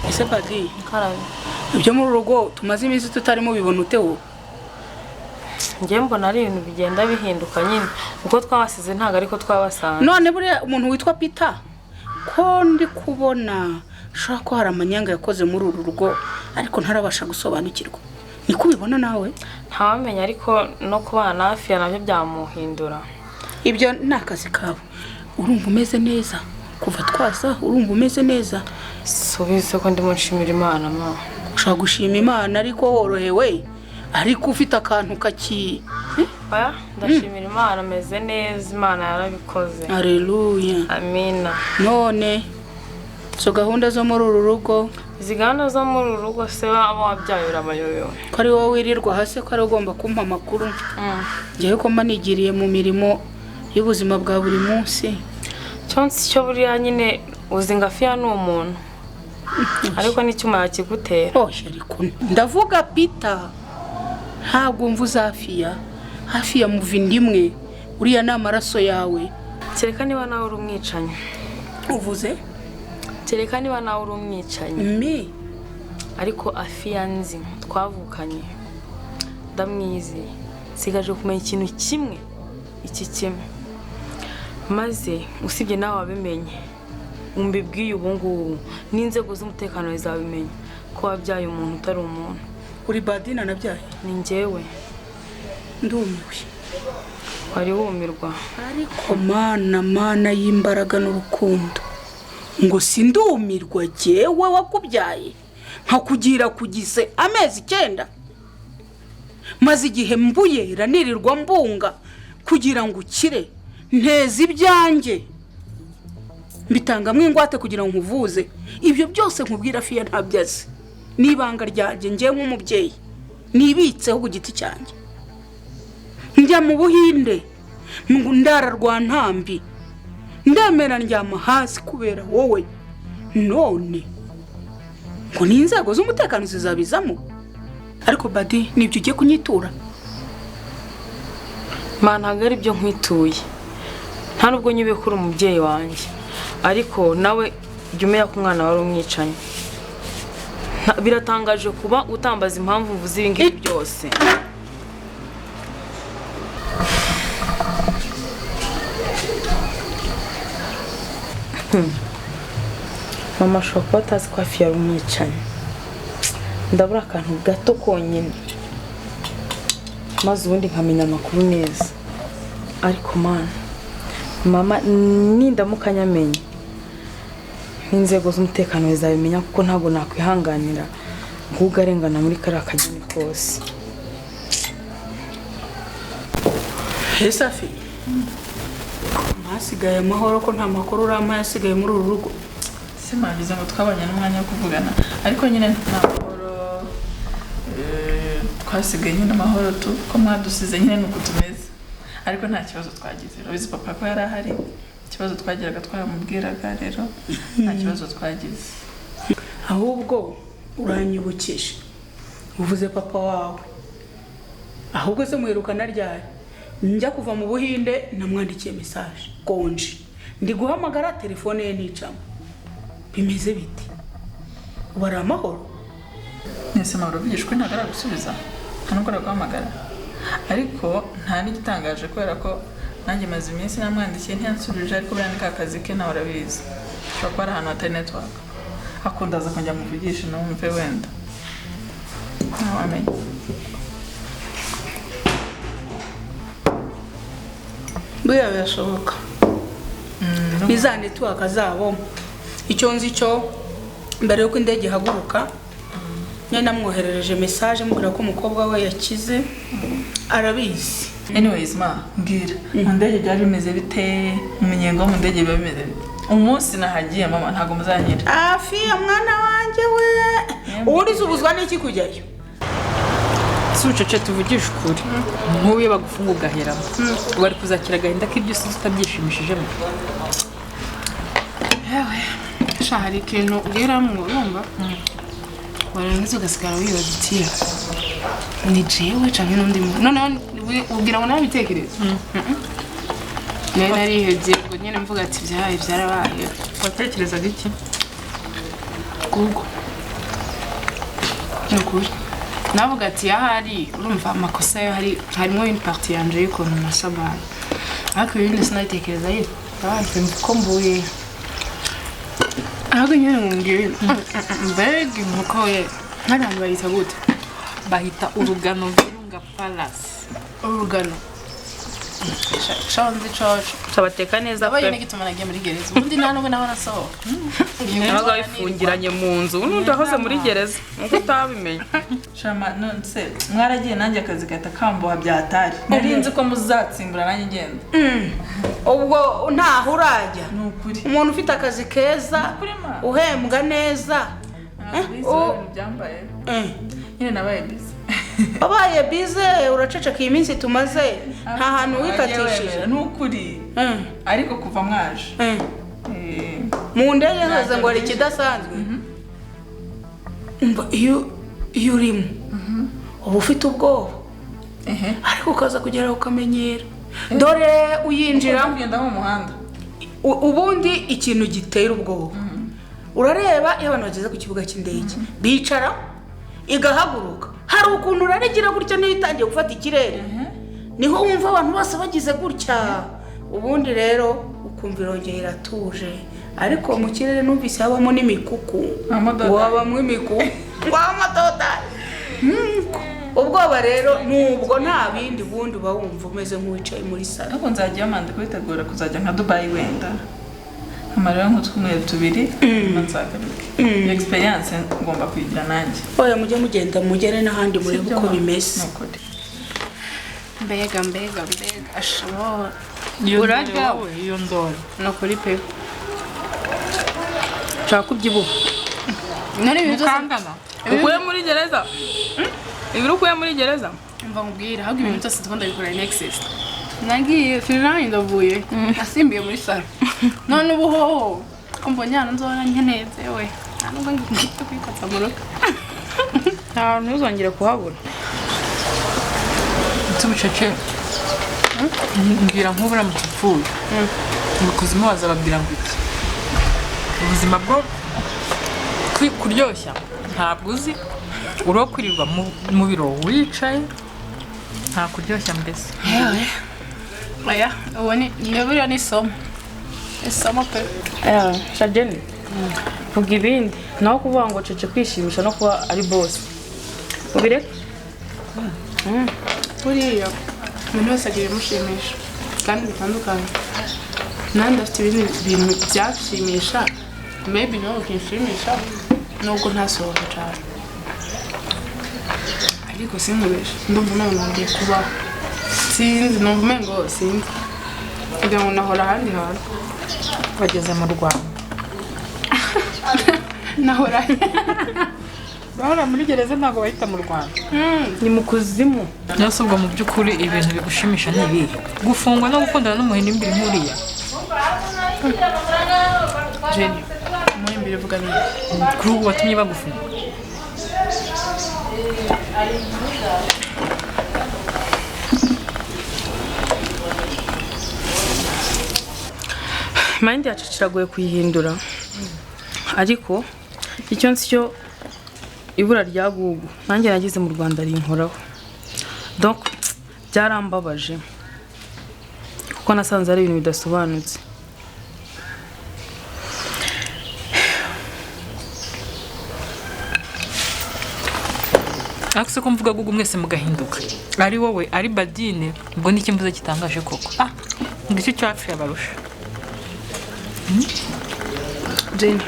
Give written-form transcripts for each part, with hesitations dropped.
ese badi karabe ibyo mu rugo tumaze iminsi tutarimo bibona utewo ngiye mbona ari ibintu bigenda bihinduka nyine uko twabasize ntago ariko twabasanze none buriya umuntu witwa Peter ko ndi kubona shaka ko hari amanyanga yakoze muri uru rugo ariko ntarabasha gusobanukirwa niko ubibona nawe ntawamenya ariko no kubana hafi ya nabyo byamuhindura ibyo ni akazi kawe urumva umeze neza kuva twaza urumva umeze neza subize ko ndimo nshimira Imana ma ushaka gushima Imana ariko worohewe ariko ufite akantu kaki oya ndashimira Imana meze neza Imana yarabikoze Haleluya amina none so gahunda zo muri uru rugo zigana zo muri uru rugo se abo wabyayura abayoyo ko ari wowe wirirwa hasi ko ari ugomba kumpa amakuru ngiye ko manigiriye mu mirimo y'ubuzima bwa buri munsi cyonse cyo buriya nyine uzingafiya n'umuntu ariko n'icyuma yakigutera ariko ndavuga Peter ntabwo mvuze hafi ya muvindimwe uriya ni amaraso yawe kereka niba nawe uri umwicanyi uvuze kereka niba nawe uri umwicanyi ariko afiya nzi twavukanye ndamwizi sigaje kumenya ikintu kimwe iki kimwe maze usibye nawe wabimenye umbibwiye ubu ngubu n'inzego z'umutekano zabimenye ko wabyaye umuntu utari umuntu uri badina nabyaye ni njyewe ndumiwe wari wumirwa ariko mana y'imbaraga n'urukundo ngo sindumirwa jewe wakubyaye nkakugira kugize amezi 9 maze igihe mbuyera nirirwa mbunga kugira ngo ukire nteze ibyanjye mbitanga mwingwate kugira ngo nkuvuze ibyo byose nkubwira fiya ntabyaze nibanga ryanjye ngiye nk'umubyeyi nibitseho ku giti cyanjye njya mu Buhinde ngo ndara rwa ntambi ndemera ndyama hasi kubera wowe none ngo n'inzego z'umutekano zizabizamo ariko badi nibyo ugiye kunyitura mana ntabwo ari byo nkwituye nta nubwo nyube kuri umubyeyi wanjye ariko nawe jya umenya ko umwana wari umwicanyi biratangaje kuba utambaza impamvu mvuze ibi ngibi byose mama ashobora kuba atazi ko hafi yari umwicanyi ndabura akantu gato konyine maze ubundi nkamenya amakuru neza ariko mama nindamuka nyamenye n'inzego z'umutekano bizabimenya kuko ntabwo nakwihanganira ahubwo arengana muri kariya kageni kose Safi hasigaye amahoro ko nta makuru urama yasigaye muri uru rugo simagize ngo twabanye n'umwanya wo kuvugana ariko nyine nta mahoro twasigaye nyine amahoro tu ko mwadusize nyine nuko tumeze ariko nta kibazo twagize urabizi papa ko yari ahari ikibazo twagiraga twaramubwiraga rero nta kibazo twagize ahubwo uranyibukije uvuze papa wawe ahubwo se muherukana ryari njya kuva mu Buhinde namwandikiye message konje ndi guhamagara telefone ye nicamo bimeze biti ubara amahoro nese mahoro bigishwe ntagara gusubiza ntabwo araguhamagara ariko nta n'igitangaje kubera ko nanjye maze iminsi namwandikiye ntiyansubije ariko burandika akazi ke nawe urabizi ushobora kuba ari ahantu hatari network akundaza kongera muvugisha numve wenda ntawamenya buya birashoboka biza network zabo icyo nzi cyo mbere yuko indege ihaguruka nyine namwoherereje message mubwira ko umukobwa we yakize arabizi anyways mbwira mu ndege byari bimeze bite umunyengo mu ndege biba bimeze bite umunsi nahagiye mama ntago muzanyira afiya mwana wanjye we uri zubuzwa n'iki kujyayo sucece tuvugisha ukuri nk'ubu iyo bagufunga ugaheramo bari kuzakira agahinda k'ibyo usize utabyishimishijemo yewe sha hari ikintu ugeramwo urumva warangiza ugasigara wibaza uti ni jewe canke n'undi muntu noneho ubwira ngo nabitekereza narihebye ngo nyine mvuga ati byabaye byarabaye watekerezaga iki ubwo nukuri navuga ati ahari urumva amakosa yo harimo une partie yanje y'ukuntu nasabaye ariko ibindi sinabitekereza yitwa abandi ko mbuye ahubwo nyine ngumbwira mbega inkoko ye nk'abantu bayita gute bahita urugano Virunga Palace. urugano shanze coco Sabateka neza abaye pe. n'igituma nagiye muri gereza ubundi nta nubwo naho nasohoka Nabaga bifungiranye mu nzu. Ndahoze muri gereza. Nuko utabimenye. Shama nonse mwaragiye nanjye akazi gata kamboha byatari. Nari nzi ko muzatsimbura nanjye ngenda. ubwo ntaho urajya Nukuri. umuntu ufite akazi keza Nukuri ma. uhembwa neza Byambaye. Nyine nabaye busy. wabaye bize uraceceka iyi minsi tumaze nta hantu wikatishije Nukuri. Ariko kuva mwaje. mu ndege haza ngo hari ikidasanzwe umva iyo urimo uba ufite ubwoba ariko ukaza kugera ukamenyera dore uyinjiramo Ugenda mu muhanda. ubundi ikintu gitera ubwoba urareba iyo abantu bageze ku kibuga cy'indege bicara igahaguruka hari ukuntu urarigira gutya niyo itangiye gufata ikirere niho wumva abantu bose bagize gutya ubundi rero ukumva irongera iratuje ariko mu kirere numvise habamo n'imikuku ngo habamo imikuku ngo amadodari ubwoba rero nubwo nta bindi bundi uba wumva umeze nk'uwicaye muri salo Ariko nzagiye amande kwitegura kuzajya nka Dubai wenda. Amarira nk'utwumweru tubiri nzagaruke. Iyo experience ngomba kuyigira nanjye. oya mujye mugenda mugere n'ahandi murebe uko bimeze Nukuri. mbega ashobora Urarya we iyo ndoro. nukuri pe Nshaka kubyibuha. none ibintu byose Kangana. Ukuye muri gereza? Ibiro ukuye muri gereza? mva nkubwira ahubwo ibintu byose tukunda bikora nexus nagiye Finland ndavuye nasimbiye muri salo none ubu hoho ko mbonye hano nzora nkeneze we nta nubwo ngiye kwikata mu rugo Nta ntuzongere kuhabura. Tubucece. Ngira nk'ubura mu kipfuye. Mu kuzimu bazababwira ngo iki. Ubuzima bwo kuryoshya ntabwo uzi uro kwirirwa mu biro wicaye nta kuryoshya mbese. oya ubu buriya ni isomo pe Shajeni. Vuga ibindi. Naho kuvuga ngo cece kwishimisha no kuba ari boss. Ubireke? buriya umuntu wese agira ibimushimisha kandi bitandukanye nanjye afite ibindi bintu byashimisha maybe nawe ukinshimisha nubwo ntasohoka cyane ariko sinkubeshe ndumva nawe nongeye kubaho sinzi numva umengo sinzi kugira ngo nahora ahandi hantu Bageze mu Rwanda. nahora Bahora muri gereza ntabwo bahita mu Rwanda. Ni mu kuzimu. Byose ubwo mu by'ukuri ibintu bigushimisha ni ibihe? Gufungwa no gukundana n'umuhini imbere nk'uriya. Jenny muri mbere vuga neza Kuri ubu watumye bagufunga. Mind yacu kiragoye kuyihindura. Ariko icyo nzi cyo ibura rya Google nanjye nagize mu Rwanda rinkoraho. Donc byarambabaje. Kuko nasanze ari ibintu bidasobanutse. Ariko se ko mvuga Google mwese mugahinduka. Ari wowe, ari Badine, ubwo ni ikimbuza gitangaje koko. Ngo icyo cyapfuye abarusha. Jenny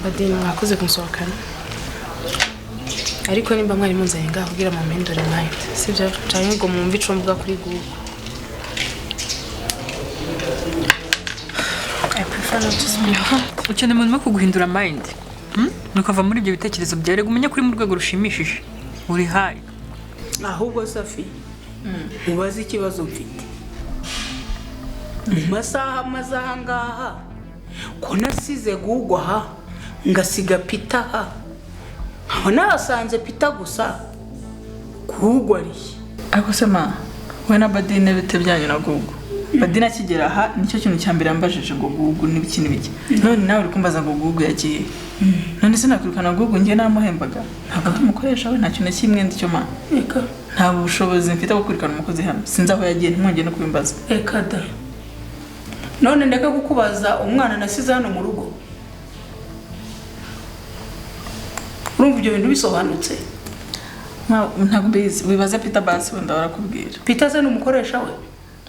Badine mwakoze kunsohokana ariko nimba mwari munzanye ngaho kugira mu mpindure mind sibyo cyane ngo mwumve ico mvuga kuri Google I prefer not to speak. Ukeneye umuntu wo kuguhindura mind. Nukava muri ibyo bitekerezo byawe umenye kuri mu rwego rushimishije. Uri hayi. ahubwo Safi ubaze ikibazo mfite mu masaha maze aha ngaha ko nasize Google aha ngasiga Peter aha nkaba nahasanze Peter gusa Google ari Ariko se ma we na Badine bite byanyu na Google? badina akigera aha nicyo kintu cya mbere yambajije ngo gugu n'ibiki n'ibiki none nawe uri kumbaza ngo gugu yagiye none se nakwirukana gugu njye namuhembaga ntabwo ndi umukoresha we nta kintu na kimwe ndi cyo ma nta bushobozi mfite bwo kwirukana umukozi hano sinzi aho yagiye ntimwongere no kubimbaza reka da none ndeka kukubaza umwana nasize hano mu rugo urumva ibyo bintu bisobanutse ntabwo mbizi wibaza Peter basi wenda barakubwira Peter se n'umukoresha we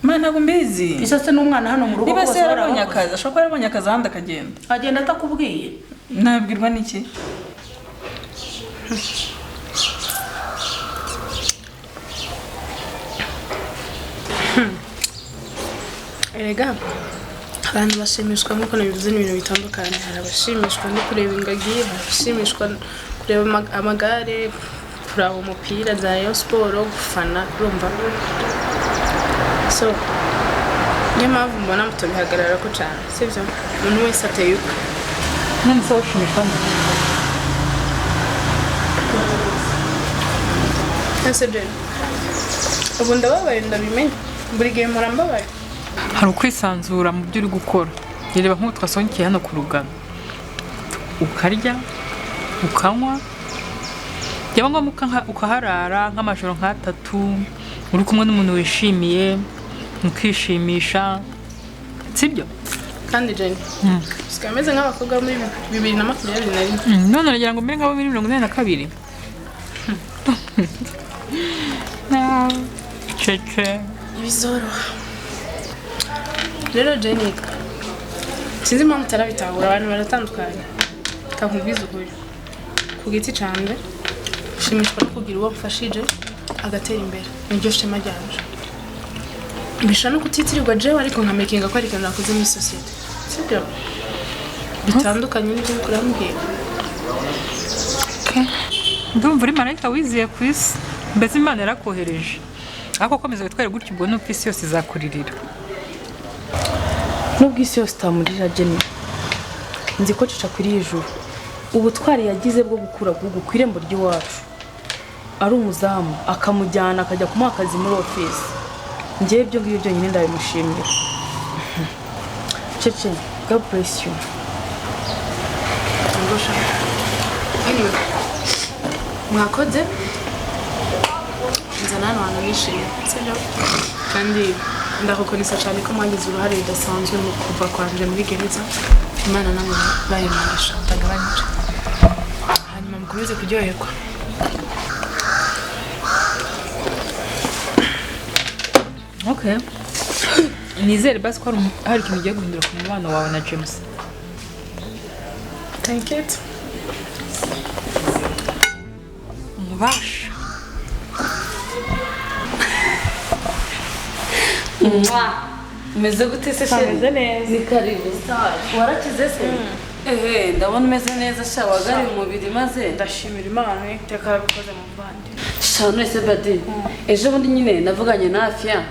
ma ntabwo mbizi Peter se n'umwana hano mu rugo niba se bose yarabonye akazi ashobora kuba yarabonye akazi ahandi akagenda agenda atakubwiye nabwirwa n'iki erega abantu bashimishwa nk'uko nabivuze n'ibintu bitandukanye hari abashimishwa no kureba ingagi hari abashimishwa kureba amagare kuraba umupira za Rayon Sport gufana urumva so niyo mpamvu mbona mutobihagarara ko cyane sibyo umuntu wese ateye ukwe none se washimishwa ese Jen ubu ndababaye ndabimenye buri gihe mpora mbabaye hari ukwisanzura mu byo uri gukora reba nk'ubu twasonkiye hano ku rugano ukarya ukanywa byaba ngombwa ukaharara nk'amajoro nk'atatu uri kumwe n'umuntu wishimiye mukishimisha sibyo kandi Jen usigaye ameze nk'abakobwa muri 2021 none nagira ngo mbere nk'abo muri 2022 cece ibizoroha rero Jen sinzi impamvu utarabitahura abantu baratandukanye kakubwiza ukuri ku giti cyanjye ushimishwa no kugira uwo mfashije agatera imbere niryo shema ryanje mbisha no kutitirirwa jewe ariko nkamakinga ko ari ikintu nakoze muri sosiyete sibyo bitandukanye n'ibyo kurambwira ndumva uri marayika wiziye ku isi mbese Imana yarakohereje ariko komeza witware gutyo ubwo n'uko isi yose izakuririra nubwo isi yose itamurira Jenny nzi ko cica kuri ijuru ubutwari yagize bwo gukura gugu ku irembo ry'iwacu ari umuzamu akamujyana akajya kumuha akazi muri office njyewe ibyo ngibyo byonyine ndabimushimira cece God bless you ngosha anyway mwakoze nzana hano hantu nishimye sibyo kandi ndakukonesa cyane ko mwagize uruhare rudasanzwe mu kuva kwanje muri gereza Imana namwe bayimugisha ndagabanyije hanyuma mukomeze kuryoherwa okay nizere basi ko hari ikintu ugiye guhindura ku mubano wawe na James thank you umubasha umeze gute se sheri ni karibu warakize se ndabona umeze neza sha wagari umubiri maze ndashimira Imana iteka yabikoze mu bandi sha none se badi ejo bundi nyine navuganye na Afia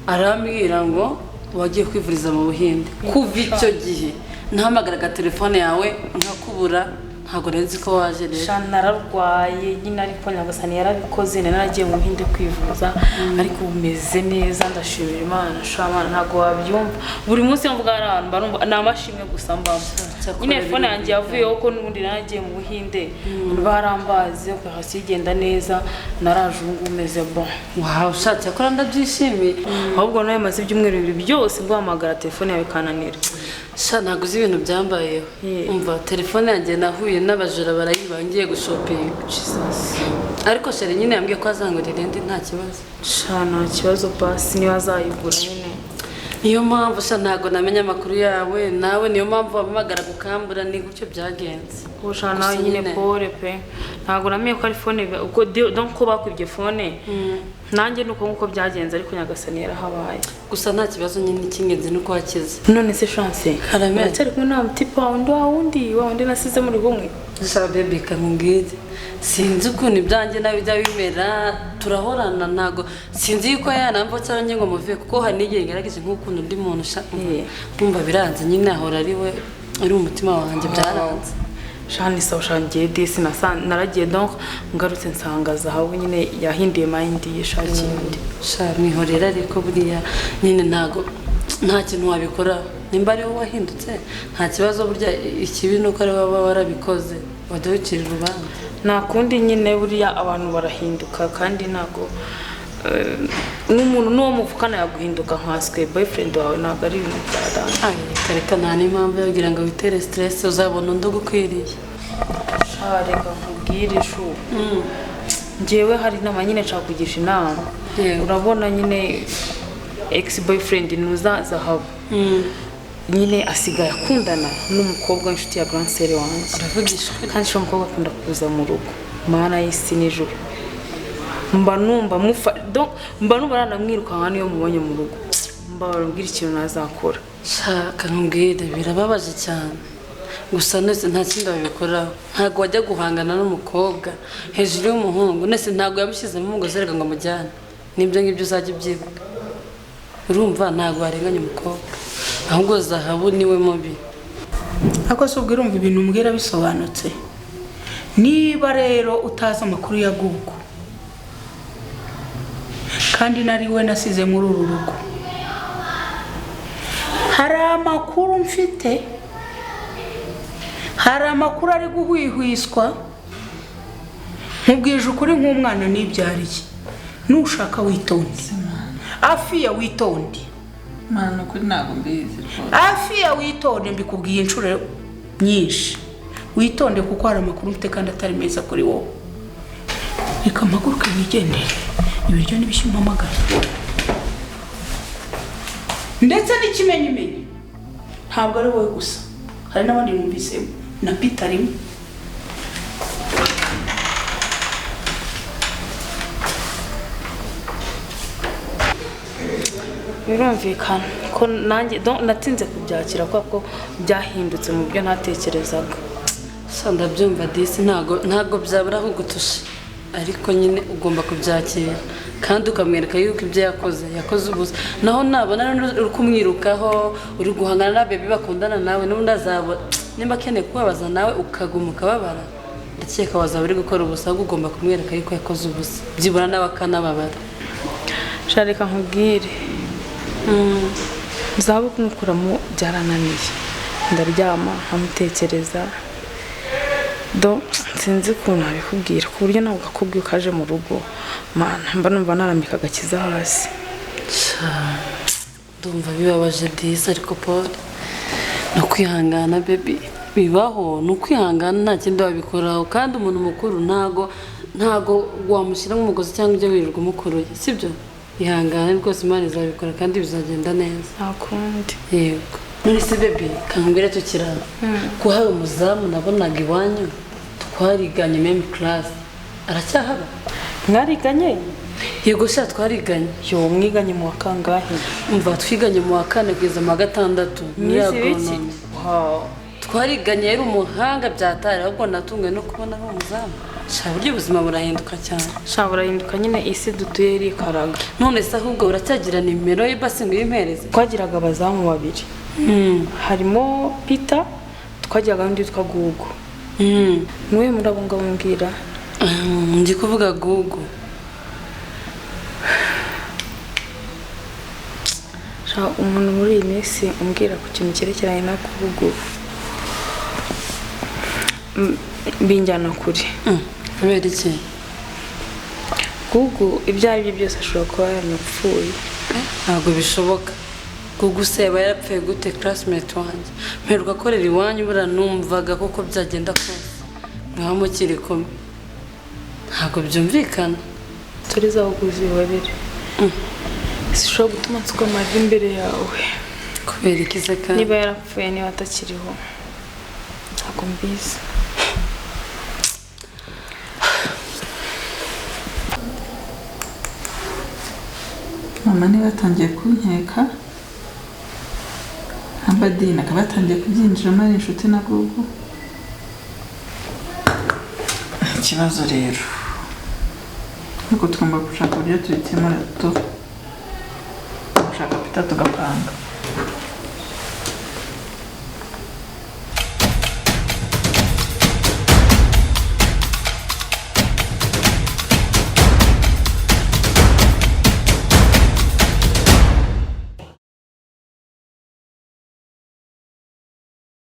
arambwira ngo wagiye kwivuriza mu Buhinde kuva icyo gihe ntahamagaraga telefone yawe nkakubura ntabwo renzi ko waje rero shana nararwaye nyine ariko nyagasani yarabikoze naragiye mu Buhinde kwivuza ariko umeze neza ndashimira Imana shamana ntabwo wabyumva buri munsi mvuga abantu barumva namashimwe gusa mbamo nyine phone yanjye yavuyeho ko n'ubundi naragiye mu Buhinde barambaze ko hasigenda neza naraje ubu umeze bon wow ushatse akora ndabyishimiye ahubwo nawe maze ibyumweru bibiri byose guhamagara telefone yawe kananira sha naguze ibintu byambayeho umva telefone yanjye nahuye n'abajura barayiba ngiye gushopinga ariko sheri nyine yambwiye ko azangurira indi nta kibazo sha nta kibazo basi niba azayigura nyine niyo mpamvu sha ntago namenya amakuru yawe nawe niyo mpamvu wamamagara gukambura ni gutyo byagenze usha nawe nyine pole pe ntago namenye ko ari phone uko donc ko bakwibye phone nanjye nuko nkuko byagenze ariko nyagasani yarahabaye gusa nta kibazo nyine kingenzi nuko wakize none se chance karamera cyari kumwe na mutipa wundi nasize muri bumwe sha baby kamubwire sinzi ukuntu ibyanjye nawe bijya bimera turahorana ntago sinzi yuko yanamva cyangwa ngo muve kuko hari n'igihe ngerageze nk'ukuntu ndi muntu sha kumva biranze nyine ahora ari we ari umutima wanjye byaranze shani sawa shangiye disi naragiye donc ngarutse nsanga zahabu nyine yahinduye mind yishakindi sha mwihorera ariko buriya nyine ntago nta kintu wabikora nimba ari wowe wahindutse nta kibazo burya ikibi nuko ari waba warabikoze wajya wicira urubanza nta kundi nyine buriya abantu barahinduka kandi ntabwo n'umuntu n'uwo muvukana yaguhinduka nkaswe boyfriend wawe ntabwo ari ibintu byadana reka nta n'impamvu yogira ngo witere stress uzabona undi ugukwiriye reka nkubwire shu njyewe hari inama nyine nshaka kugisha inama urabona nyine ex boyfriend nuzaza haba nyine asigaye akundana n'umukobwa w'inshuti ya grand sere wanjye kandi uwo mukobwa akunda kuza mu rugo mana y'isi n'ijoro mba numva nanamwirukanka niyo mubonye mu rugo mba barambwira ikintu nazakora shaka nkubwire birababaje cyane gusa nese nta kindi wabikoraho ntabwo wajya guhangana n'umukobwa hejuru y'umuhungu nese ntabwo yamushyizemo umugozi reka ngo amujyane nibyo ngibyo uzajya ubyibuka urumva ntabwo warenganya umukobwa ahubwo zahabu niwe mubi ariko se ubwo urumva ibintu umbwira bisobanutse niba rero utazi amakuru ya Google kandi nari we nasize muri uru rugo hari amakuru mfite hari amakuru ari guhwihwiswa nkubwije ukuri nk'umwana nibyariye nushaka witonde afiya witonde mana ukuri ntabwo mbizi afiya witonde mbikubwiye inshuro nyinshi witonde kuko hari amakuru mfite kandi atari meza kuri wowe reka mpaguruke wigendere ibiryo n'ibishyimbo amagara ndetse n'ikimenyimenyi ntabwo ari wowe gusa hari n'abandi numvisemo na Peter arimo birumvikana ko nanjye natinze kubyakira kuko byahindutse mu byo ntatekerezaga ndabyumva disi ntabwo byabura kugutusha ariko nyine ugomba kubyakira kandi ukamwereka yuko ibyo yakoze ubusa naho nabona uri kumwirukaho uri guhangana na baby bakundana nawe n'ubundi azabona nimba akeneye kubabaza nawe ukaguma ukababara ndakeka wazaba uri gukora ubusa ahubwo ugomba kumwereka yuko yakoze ubusa byibura nawe akanababara reka nkubwire nzaba kumukuramo byarananiye ndaryama nkamutekereza sinzi ukuntu nabikubwira ku buryo nawe ugakubwira ukaje mu rugo mba numva narambika agakiza hasi ndumva bibabaje disi ariko Paul ni ukwihangana baby bibaho ni ukwihangana nta kindi wabikoraho kandi umuntu mukuru ntago wamushyiramo umugozi cyangwa ujya wirirwa umukuruye sibyo ihangane rwose Imana izabikora kandi bizagenda neza nta kundi yego muri se baby kambwira tukirana ko hari umuzamu nabonaga iwanyu twariganye meme class aracyahaba mwariganye yego sha twariganye mwiganye mu wa kangahe umva twiganye mu wa 4 kugeza mu wa 6 muri agronomy twariganye yari umuhanga byatari ahubwo natunguwe no kubona ari umuzamu burya ubuzima burahinduka cyane burahinduka nyine isi dutuye rikaraga none se ahubwo uracyagira nimero ye basi ngo uyimpereze twagiraga abazamu babiri harimo Peter twagiraga n'undi witwa Google niwe muri abo ngabo mbwira ndi kuvuga Google umuntu muri iyi minsi umbwira ku kintu cyerekeranye na Google binjyana kure kubera iki Google ibyo ari byo byose ashobora kuba yaranapfuye ntabwo bishoboka Google se yaba yarapfuye gute classmate wanjye mperuka akorera iwanyu buriya numvaga koko byagenda kose mwaba mukiri kumwe ntabwo byumvikana turi za uguzi warere sishobora gutuma nsuka amavi imbere yawe kubera iki se kandi niba yarapfuye niba atakiriho ntabwo mbizi mama niba atangiye kunkeka Abadine akaba yatangiye kubyinjiramo ari inshuti na Google ikibazo rero nuko tugomba gushaka uburyo tubikemura gushaka Peter tugapanga